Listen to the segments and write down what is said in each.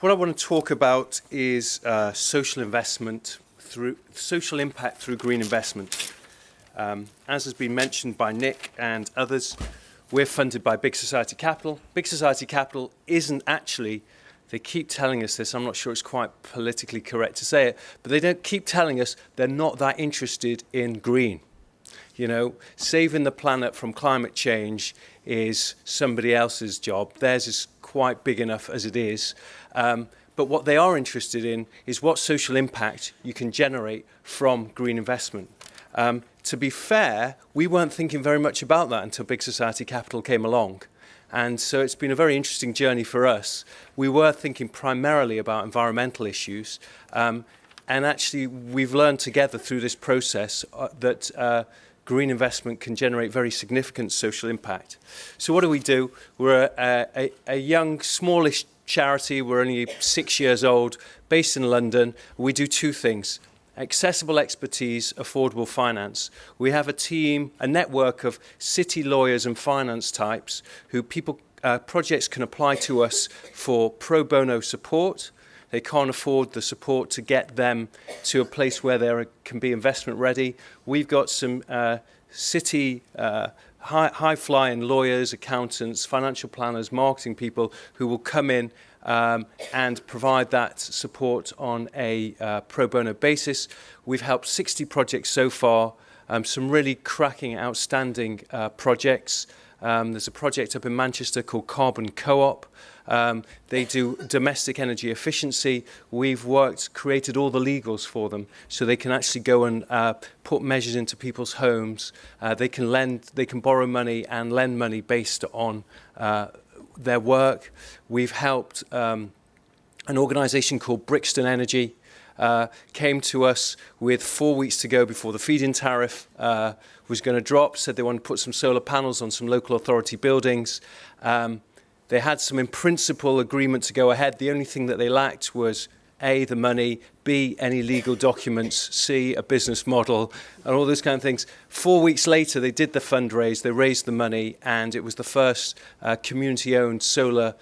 What I want to talk about is social investment through social impact through green investment. As has been mentioned by Nick and others, we're funded by Big Society Capital. Big Society Capital isn't actually, they keep telling us this, I'm not sure it's quite politically correct to say it, but they don't keep telling us they're not that interested in green. You know, saving the planet from climate change is somebody else's job. Theirs is quite big enough as it is. But what they are interested in is what social impact you can generate from green investment. To be fair, we weren't thinking very much about that until Big Society Capital came along. And so it's been a very interesting journey for us. We were thinking primarily about environmental issues. And actually, we've learned together through this process that green investment can generate very significant social impact. So what do? We're a young, smallish charity. We're only 6 years old, based in London. We do two things: accessible expertise, affordable finance. We have a team, a network of city lawyers and finance types who projects can apply to us for pro bono support. They can't afford the support to get them to a place where they can be investment ready. We've got some city high-flying lawyers, accountants, financial planners, marketing people who will come in and provide that support on a pro bono basis. We've helped 60 projects so far, some really cracking, outstanding projects. There's a project up in Manchester called Carbon Co-op. They do domestic energy efficiency. We've created all the legals for them so they can actually go and put measures into people's homes. They can borrow money and lend money based on their work. We've helped an organisation called Brixton Energy. Came to us with 4 weeks to go before the feed-in tariff was going to drop, said they wanted to put some solar panels on some local authority buildings. They had some in principle agreement to go ahead. The only thing that they lacked was A, the money, B, any legal documents, C, a business model, and all those kind of things. 4 weeks later, they did the fundraise, they raised the money, and it was the first community-owned solar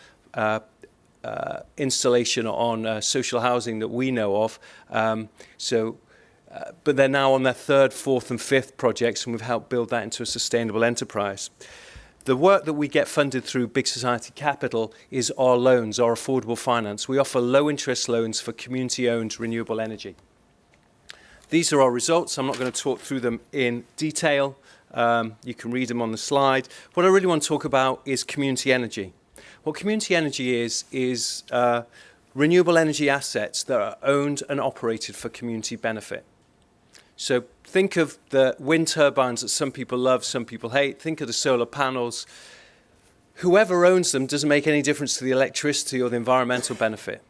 installation on social housing that we know of. But they're now on their third, fourth and fifth projects, and we've helped build that into a sustainable enterprise. The work that we get funded through Big Society Capital is our loans, our affordable finance. We offer low interest loans for community-owned renewable energy. These are our results. I'm not going to talk through them in detail. You can read them on the slide. What I really want to talk about is community energy. What community energy is renewable energy assets that are owned and operated for community benefit. So think of the wind turbines that some people love, some people hate. Think of the solar panels. Whoever owns them doesn't make any difference to the electricity or the environmental benefit.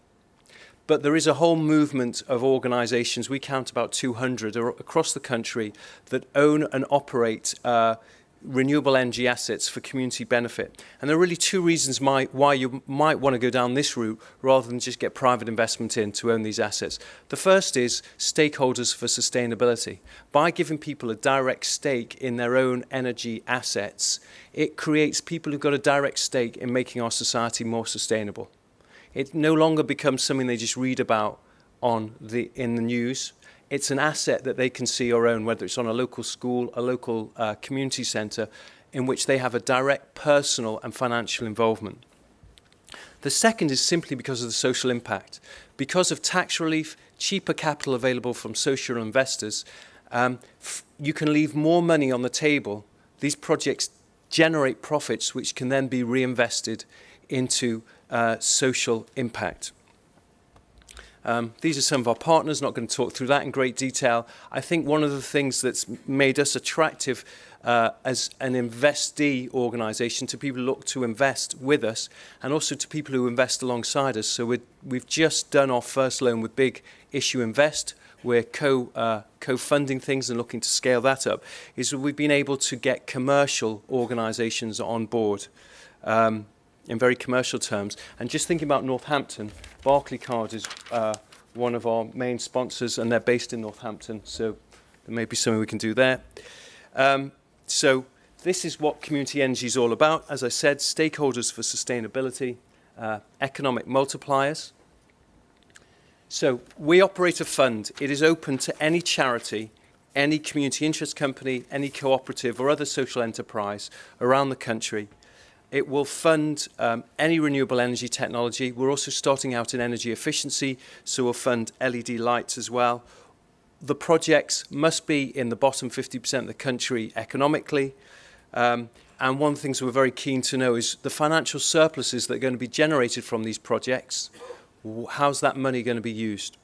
But there is a whole movement of organizations, we count about 200 across the country, that own and operate renewable energy assets for community benefit. And there are really two reasons why you might want to go down this route rather than just get private investment in to own these assets. The first is stakeholders for sustainability. By giving people a direct stake in their own energy assets, it creates people who've got a direct stake in making our society more sustainable. It no longer becomes something they just read about in the news. It's an asset that they can see or own, whether it's on a local school, a local community centre, in which they have a direct personal and financial involvement. The second is simply because of the social impact. Because of tax relief, cheaper capital available from social investors, you can leave more money on the table. These projects generate profits which can then be reinvested into social impact. These are some of our partners, not going to talk through that in great detail. I think one of the things that's made us attractive as an investee organisation to people who look to invest with us and also to people who invest alongside us. So we've just done our first loan with Big Issue Invest. We're co-funding things and looking to scale that up, is that we've been able to get commercial organisations on board in very commercial terms. And just thinking about Northampton, Barclaycard is one of our main sponsors, and they're based in Northampton, so there may be something we can do there. So this is what community energy is all about. As I said, stakeholders for sustainability, economic multipliers. So we operate a fund. It is open to any charity, any community interest company, any cooperative or other social enterprise around the country. It will fund any renewable energy technology. We're also starting out in energy efficiency, so we'll fund LED lights as well. The projects must be in the bottom 50% of the country economically. And one of the things we're very keen to know is the financial surpluses that are going to be generated from these projects. How's that money going to be used?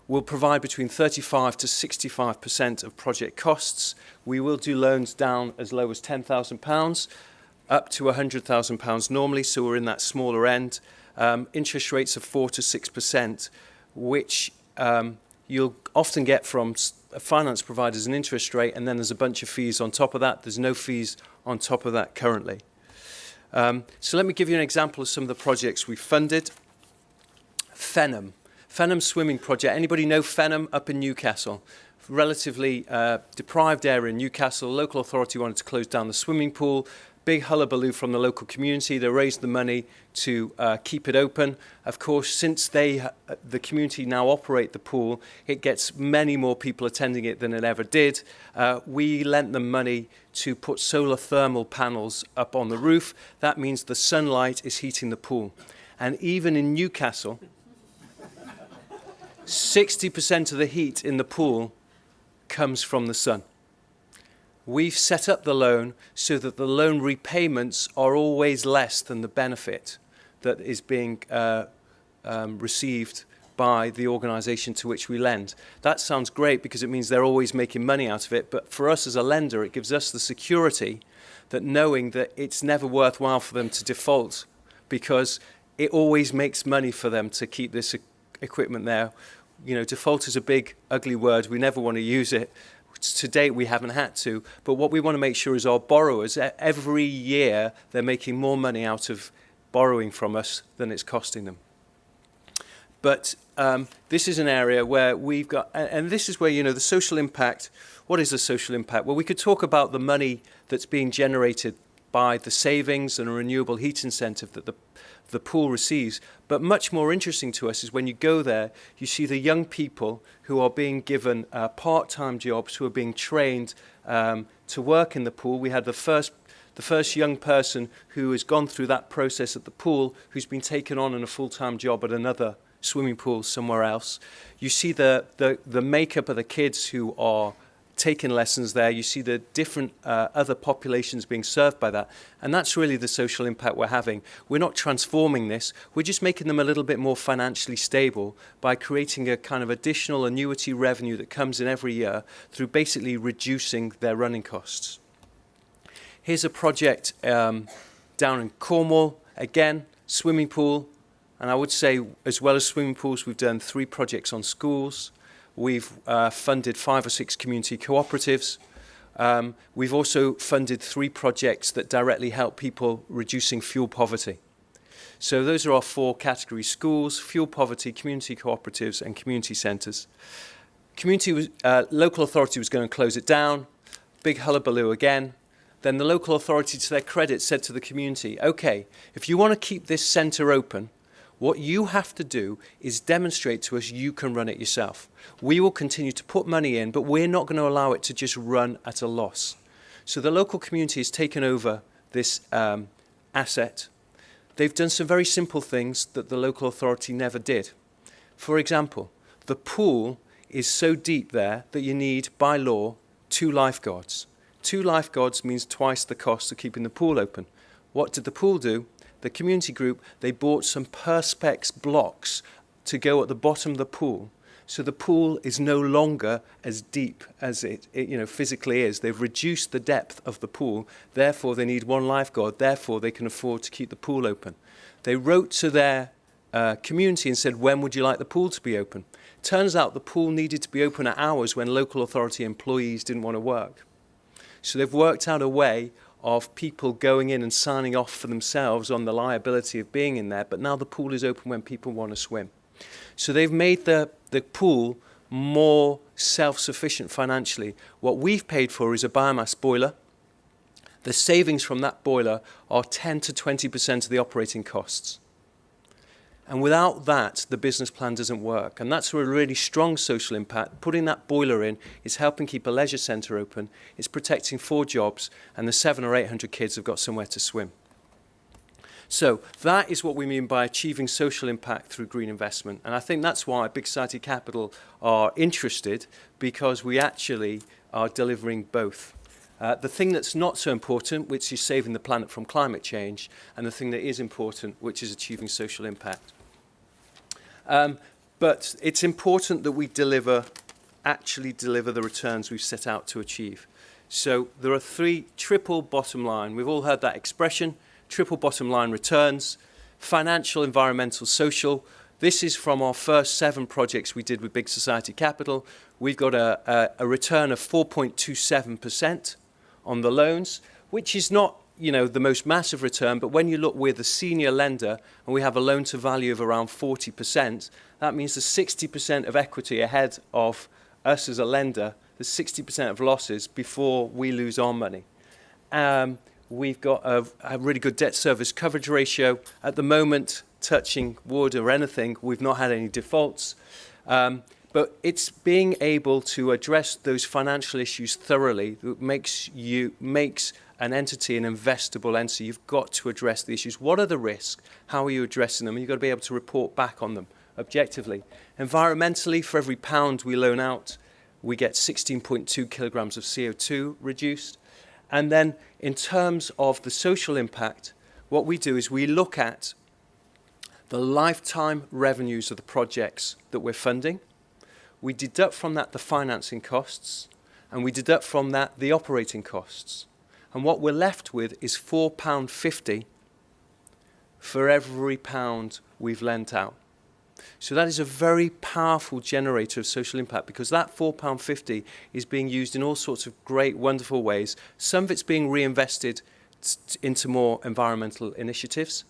We'll provide between 35 to 65% of project costs. We will do loans down as low as £10,000 up to £100,000 normally, so we're in that smaller end. Interest rates of 4 to 6%, which you'll often get from finance providers an interest rate, and then there's a bunch of fees on top of that. There's no fees on top of that currently. So let me give you an example of some of the projects we've funded. Fenham swimming project. Anybody know Fenham up in Newcastle? Relatively deprived area in Newcastle. Local authority wanted to close down the swimming pool. Big hullabaloo from the local community. They raised the money to keep it open. Of course, since the community now operate the pool, it gets many more people attending it than it ever did. We lent them money to put solar thermal panels up on the roof. That means the sunlight is heating the pool. And even in Newcastle, 60% of the heat in the pool comes from the sun. We've set up the loan so that the loan repayments are always less than the benefit that is being received by the organisation to which we lend. That sounds great because it means they're always making money out of it, but for us as a lender, it gives us the security that knowing that it's never worthwhile for them to default because it always makes money for them to keep this equipment there. You know, default is a big, ugly word. We never want to use it. To date, we haven't had to. But what we want to make sure is our borrowers, every year, they're making more money out of borrowing from us than it's costing them. But this is an area where we've got, and this is where, you know, the social impact. What is the social impact? Well, we could talk about the money that's being generated by the savings and a renewable heat incentive that the pool receives. But much more interesting to us is when you go there, you see the young people who are being given part-time jobs, who are being trained to work in the pool. We had the first young person who has gone through that process at the pool, who's been taken on in a full-time job at another swimming pool somewhere else. You see the makeup of the kids who are taking lessons there. You see the different other populations being served by that. And that's really the social impact we're having. We're not transforming this. We're just making them a little bit more financially stable by creating a kind of additional annuity revenue that comes in every year through basically reducing their running costs. Here's a project down in Cornwall. Again, swimming pool. And I would say, as well as swimming pools, we've done 3 projects on schools. We've funded 5 or 6 community cooperatives. We've also funded 3 projects that directly help people reducing fuel poverty. So those are our 4 categories: schools, fuel poverty, community cooperatives, and community centres. Local authority was going to close it down. Big hullabaloo again. Then the local authority, to their credit, said to the community, okay, if you want to keep this centre open, what you have to do is demonstrate to us you can run it yourself. We will continue to put money in, but we're not going to allow it to just run at a loss. So the local community has taken over this asset. They've done some very simple things that the local authority never did. For example, the pool is so deep there that you need, by law, 2 lifeguards. 2 lifeguards means twice the cost of keeping the pool open. What did the pool do? The community group, they bought some Perspex blocks to go at the bottom of the pool. So the pool is no longer as deep as it physically is. They've reduced the depth of the pool. Therefore, they need 1 lifeguard. Therefore, they can afford to keep the pool open. They wrote to their community and said, when would you like the pool to be open? Turns out the pool needed to be open at hours when local authority employees didn't want to work. So they've worked out a way of people going in and signing off for themselves on the liability of being in there, but now the pool is open when people want to swim. So they've made the pool more self-sufficient financially. What we've paid for is a biomass boiler. The savings from that boiler are 10 to 20% of the operating costs. And without that, the business plan doesn't work. And that's where a really strong social impact, putting that boiler in, is helping keep a leisure centre open, it's protecting 4 jobs, and the 700 or 800 kids have got somewhere to swim. So that is what we mean by achieving social impact through green investment. And I think that's why Big Society Capital are interested, because we actually are delivering both. The thing that's not so important, which is saving the planet from climate change, and the thing that is important, which is achieving social impact. But it's important that we actually deliver the returns we've set out to achieve. So there are 3 triple bottom line. We've all heard that expression, triple bottom line returns, financial, environmental, social. This is from our first 7 projects we did with Big Society Capital. We've got a return of 4.27% on the loans, which is not, the most massive return, but when you look, we're the senior lender and we have a loan to value of around 40%, that means there's 60% of equity ahead of us as a lender, there's 60% of losses before we lose our money. We've got a really good debt service coverage ratio. At the moment, touching wood or anything, we've not had any defaults. But it's being able to address those financial issues thoroughly that makes an entity an investable entity. You've got to address the issues. What are the risks? How are you addressing them? And you've got to be able to report back on them objectively. Environmentally, for every pound we loan out, we get 16.2 kilograms of CO2 reduced. And then in terms of the social impact, what we do is we look at the lifetime revenues of the projects that we're funding. We deduct from that the financing costs, and we deduct from that the operating costs. And what we're left with is £4.50 for every pound we've lent out. So that is a very powerful generator of social impact, because that £4.50 is being used in all sorts of great, wonderful ways. Some of it's being reinvested into more environmental initiatives.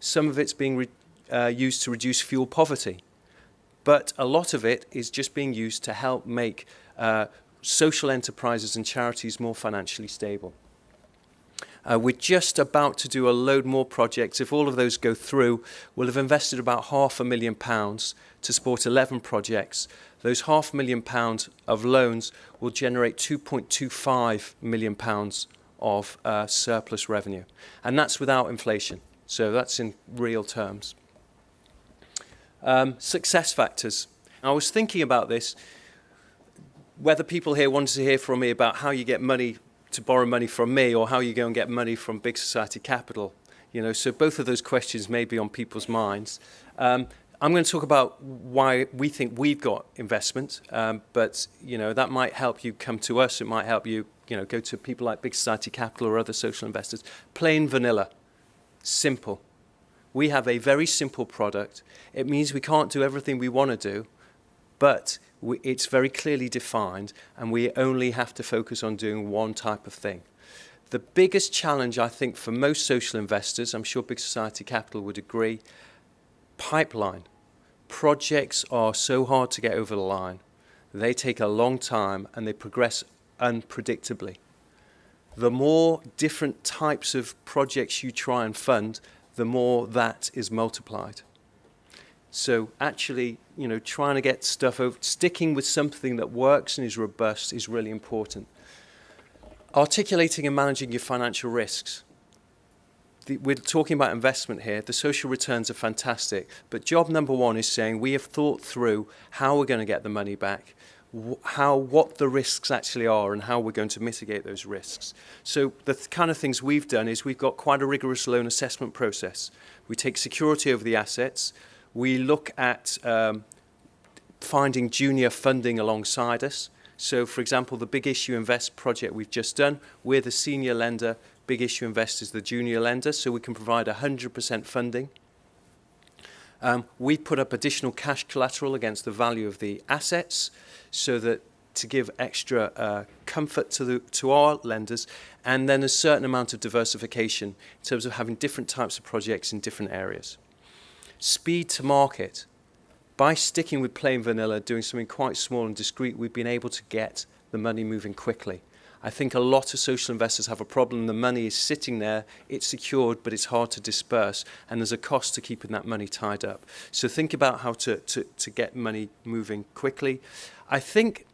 Some of it's being used to reduce fuel poverty. But a lot of it is just being used to help make social enterprises and charities more financially stable. We're just about to do a load more projects. If all of those go through, we'll have invested about £500,000 to support 11 projects. Those £500,000 of loans will generate £2.25 million of surplus revenue. And that's without inflation. So that's in real terms. Success factors. I was thinking about this, whether people here wanted to hear from me about how you get money to borrow money from me, or how you go and get money from Big Society Capital. So both of those questions may be on people's minds. I'm going to talk about why we think we've got investment, but that might help you come to us. It might help you, go to people like Big Society Capital or other social investors. Plain vanilla, simple. We have a very simple product. It means we can't do everything we want to do, but it's very clearly defined, and we only have to focus on doing one type of thing. The biggest challenge, I think, for most social investors, I'm sure Big Society Capital would agree, pipeline. Projects are so hard to get over the line. They take a long time, and they progress unpredictably. The more different types of projects you try and fund, the more that is multiplied. So actually, trying to get stuff over, sticking with something that works and is robust is really important. Articulating and managing your financial risks. We're talking about investment here. The social returns are fantastic. But job number 1 is saying we have thought through how we're going to get the money back, what the risks actually are, and how we're going to mitigate those risks. So the kind of things we've done is we've got quite a rigorous loan assessment process. We take security over the assets. We look at finding junior funding alongside us. So, for example, the Big Issue Invest project we've just done, we're the senior lender, Big Issue Invest is the junior lender, so we can provide 100% funding. We put up additional cash collateral against the value of the assets, so that to give extra comfort to our lenders, and then a certain amount of diversification in terms of having different types of projects in different areas. Speed to market. By sticking with plain vanilla, doing something quite small and discreet, we've been able to get the money moving quickly. I think a lot of social investors have a problem. The money is sitting there, it's secured, but it's hard to disperse, and there's a cost to keeping that money tied up. So think about how to get money moving quickly. I think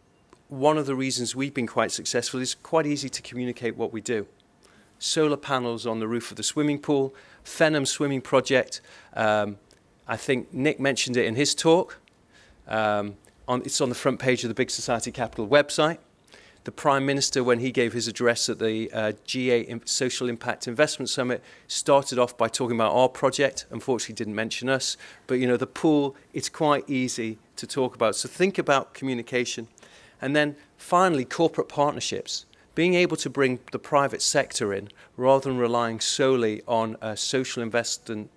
one of the reasons we've been quite successful is quite easy to communicate what we do. Solar panels on the roof of the swimming pool, Fenham swimming project. I think Nick mentioned it in his talk. It's on the front page of the Big Society Capital website. The Prime Minister, when he gave his address at the G8 Social Impact Investment Summit, started off by talking about our project. Unfortunately, didn't mention us. But, you know, the pool, it's quite easy to talk about. So think about communication. And then finally, corporate partnerships. Being able to bring the private sector in rather than relying solely on social investment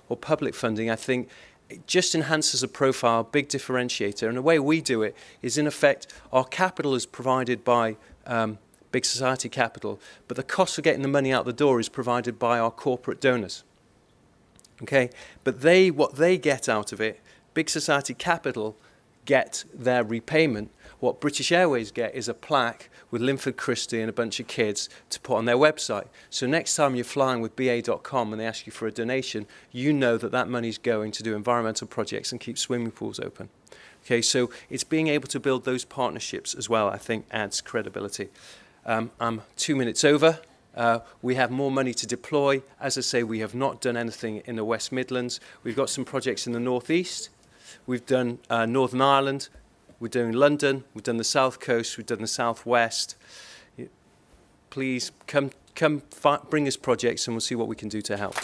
or public funding, I think it just enhances a profile, big differentiator. And the way we do it is, in effect, our capital is provided by Big Society Capital, but the cost of getting the money out the door is provided by our corporate donors. Okay? But what they get out of it, Big Society Capital get their repayment. What British Airways get is a plaque with Linford Christie and a bunch of kids to put on their website. So next time you're flying with BA.com and they ask you for a donation, you know that that money's going to do environmental projects and keep swimming pools open. Okay, so it's being able to build those partnerships as well, I think, adds credibility. I'm 2 minutes over. We have more money to deploy. As I say, we have not done anything in the West Midlands. We've got some projects in the North East. We've done Northern Ireland. We're doing London, we've done the South Coast, we've done the South West. Please come bring us projects and we'll see what we can do to help.